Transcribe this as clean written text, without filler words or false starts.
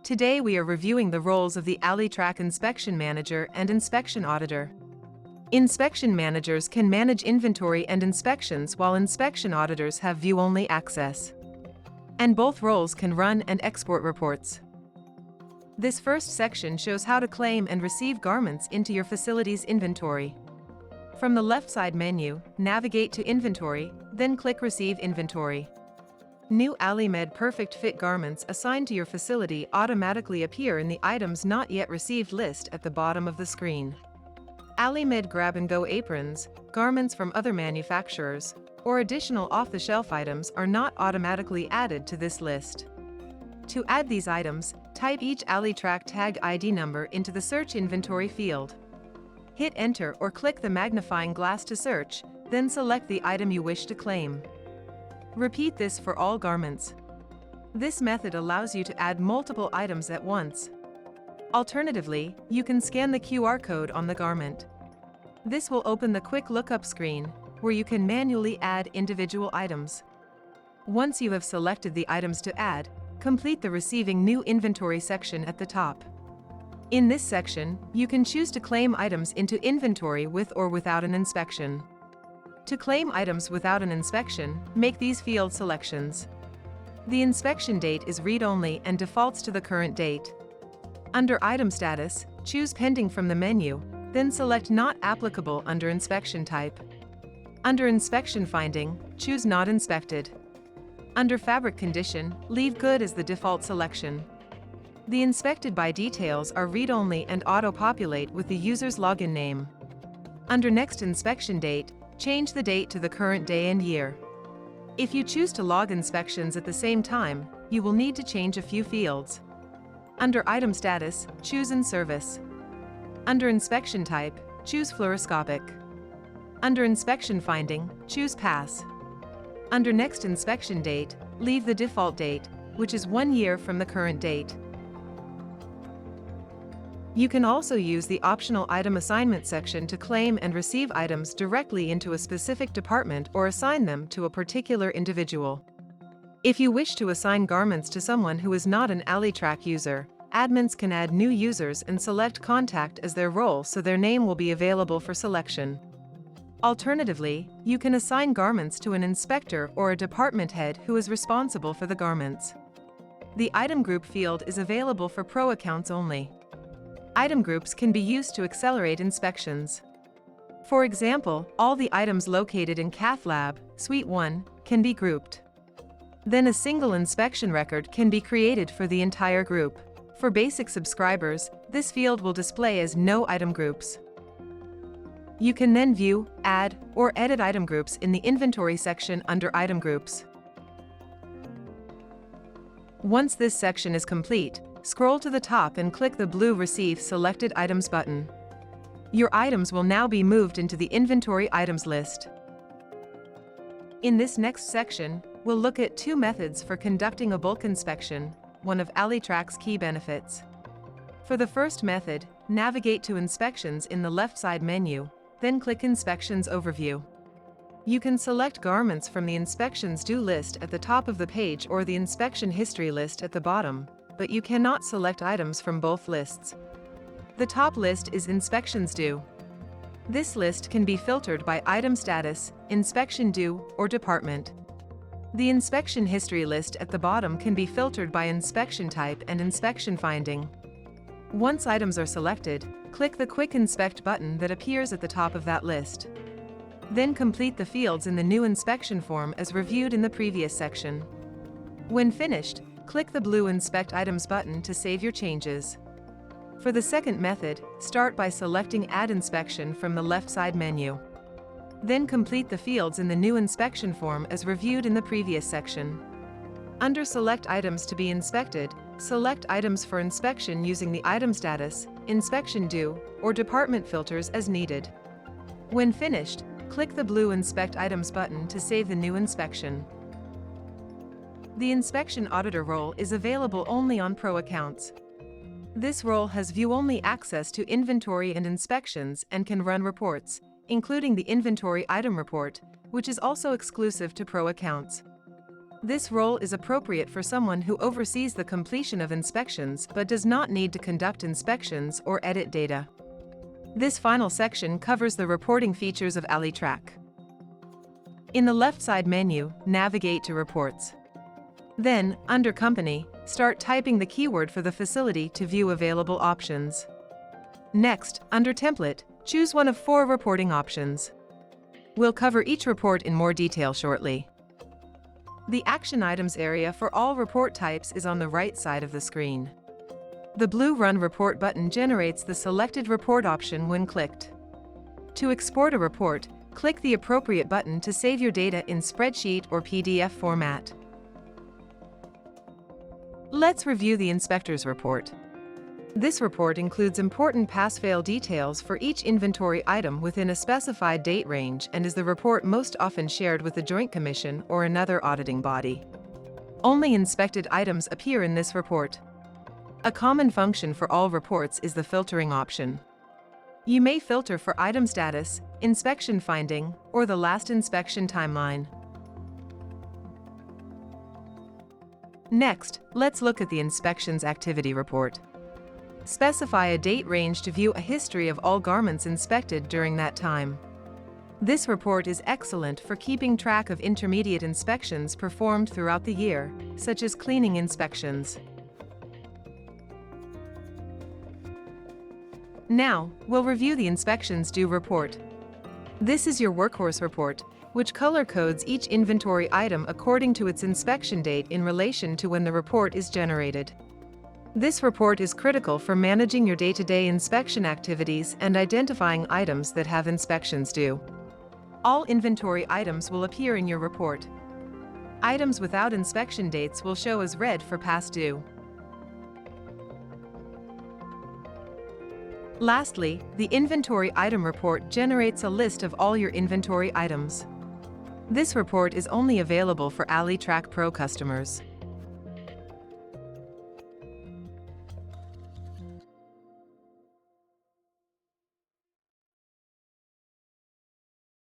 Today we are reviewing the roles of the AliTrack Inspection Manager and Inspection Auditor. Inspection managers can manage inventory and inspections while inspection auditors have view-only access. And both roles can run and export reports. This first section shows how to claim and receive garments into your facility's inventory. From the left side menu, navigate to Inventory, then click Receive Inventory. New AliMed Perfect Fit garments assigned to your facility automatically appear in the Items Not Yet Received list at the bottom of the screen. AliMed grab-and-go aprons, garments from other manufacturers, or additional off-the-shelf items are not automatically added to this list. To add these items, type each AliTrack tag ID number into the Search Inventory field. Hit Enter or click the magnifying glass to search, then select the item you wish to claim. Repeat this for all garments. This method allows you to add multiple items at once. Alternatively, you can scan the QR code on the garment. This will open the quick lookup screen, where you can manually add individual items. Once you have selected the items to add, complete the Receiving New Inventory section at the top. In this section, you can choose to claim items into inventory with or without an inspection. To claim items without an inspection, make these field selections. The inspection date is read-only and defaults to the current date. Under Item Status, choose Pending from the menu, then select Not Applicable under Inspection Type. Under Inspection Finding, choose Not Inspected. Under Fabric Condition, leave Good as the default selection. The Inspected By details are read-only and auto-populate with the user's login name. Under Next Inspection Date, change the date to the current day and year. If you choose to log inspections at the same time, you will need to change a few fields. Under Item Status, choose In Service. Under Inspection Type, choose Fluoroscopic. Under Inspection Finding, choose Pass. Under Next Inspection Date, leave the default date, which is 1 year from the current date. You can also use the optional Item Assignment section to claim and receive items directly into a specific department or assign them to a particular individual. If you wish to assign garments to someone who is not an AliTrack user, admins can add new users and select Contact as their role so their name will be available for selection. Alternatively, you can assign garments to an inspector or a department head who is responsible for the garments. The Item Group field is available for Pro accounts only. Item groups can be used to accelerate inspections. For example, all the items located in Cath Lab, Suite 1, can be grouped. Then a single inspection record can be created for the entire group. For basic subscribers, this field will display as No Item Groups. You can then view, add, or edit item groups in the Inventory section under Item Groups. Once this section is complete, scroll to the top and click the blue Receive Selected Items button. Your items will now be moved into the Inventory Items list. In this next section, we'll look at two methods for conducting a bulk inspection, one of AliTrack's key benefits. For the first method, navigate to Inspections in the left side menu, then click Inspections Overview. You can select garments from the Inspections Due list at the top of the page or the Inspection History list at the bottom, but you cannot select items from both lists. The top list is Inspections Due. This list can be filtered by item status, inspection due, or department. The Inspection History list at the bottom can be filtered by inspection type and inspection finding. Once items are selected, click the Quick Inspect button that appears at the top of that list. Then complete the fields in the new inspection form as reviewed in the previous section. When finished, click the blue Inspect Items button to save your changes. For the second method, start by selecting Add Inspection from the left side menu. Then complete the fields in the new inspection form as reviewed in the previous section. Under Select Items to be Inspected, select items for inspection using the item status, inspection due, or department filters as needed. When finished, click the blue Inspect Items button to save the new inspection. The Inspection Auditor role is available only on Pro accounts. This role has view-only access to inventory and inspections and can run reports, including the Inventory Item Report, which is also exclusive to Pro accounts. This role is appropriate for someone who oversees the completion of inspections but does not need to conduct inspections or edit data. This final section covers the reporting features of AliTrack. In the left side menu, navigate to Reports. Then, under Company, start typing the keyword for the facility to view available options. Next, under Template, choose one of 4 reporting options. We'll cover each report in more detail shortly. The Action Items area for all report types is on the right side of the screen. The blue Run Report button generates the selected report option when clicked. To export a report, click the appropriate button to save your data in spreadsheet or PDF format. Let's review the Inspector's Report. This report includes important pass-fail details for each inventory item within a specified date range and is the report most often shared with the Joint Commission or another auditing body. Only inspected items appear in this report. A common function for all reports is the filtering option. You may filter for item status, inspection finding, or the last inspection timeline. Next, let's look at the Inspections Activity Report. Specify a date range to view a history of all garments inspected during that time. This report is excellent for keeping track of intermediate inspections performed throughout the year, such as cleaning inspections. Now, we'll review the Inspections Due report. This is your workhorse report, which color codes each inventory item according to its inspection date in relation to when the report is generated. This report is critical for managing your day-to-day inspection activities and identifying items that have inspections due. All inventory items will appear in your report. Items without inspection dates will show as red for past due. Lastly, the Inventory Item Report generates a list of all your inventory items. This report is only available for AliTrack Pro customers.